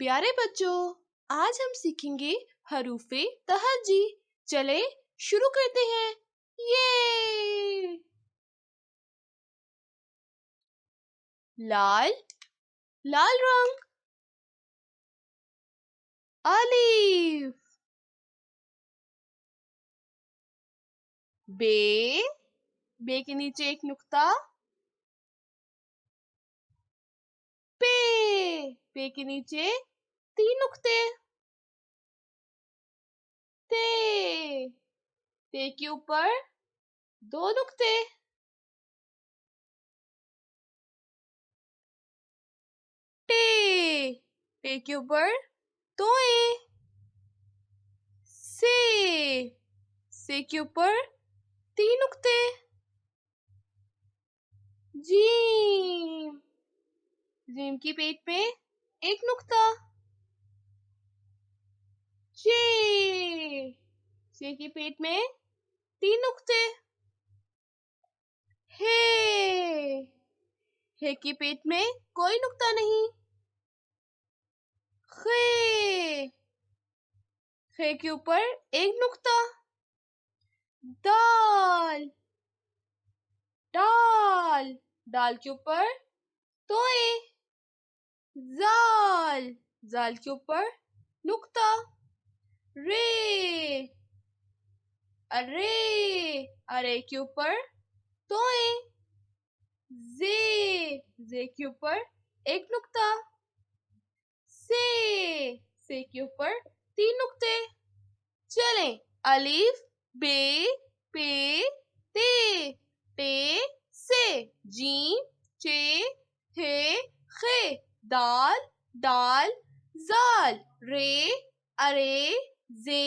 پیارے بچوں، آج ہم سیکھیں گے حروف تہجی۔ چلے شروع کرتے ہیں۔ یہ لال، لال رنگ۔ الف، بے، بے کے نیچے ایک نقطہ۔ پے، پے کے نیچے 3 نقطے۔ تے، تے کے اوپر 2 نقطے۔ ٹے، ٹے کے اوپر 2 سے، سے کے اوپر 3 نقطے۔ جیم، جیم کی پیٹ میں 1 نقطہ۔ چے، چے کی پیٹ میں 3 نقطے۔ ہے، ہے کی پیٹ میں کوئی نقطہ نہیں۔ خے، خے کے اوپر 1 نقطہ۔ دال، ڈال، ڈال کے اوپر 2 زال، زال کے اوپر نقطہ۔ رے، ارے، ارے کے اوپر 2 زے، زے کے اوپر 1 نقطہ۔ سے، سے کے اوپر 3 نقطے۔ چلیں، الف، بے، پے، تے، ٹے، سے۔ جیم، چے، ہے، خے۔ دال، ڈال، زال۔ رے، ارے، زے،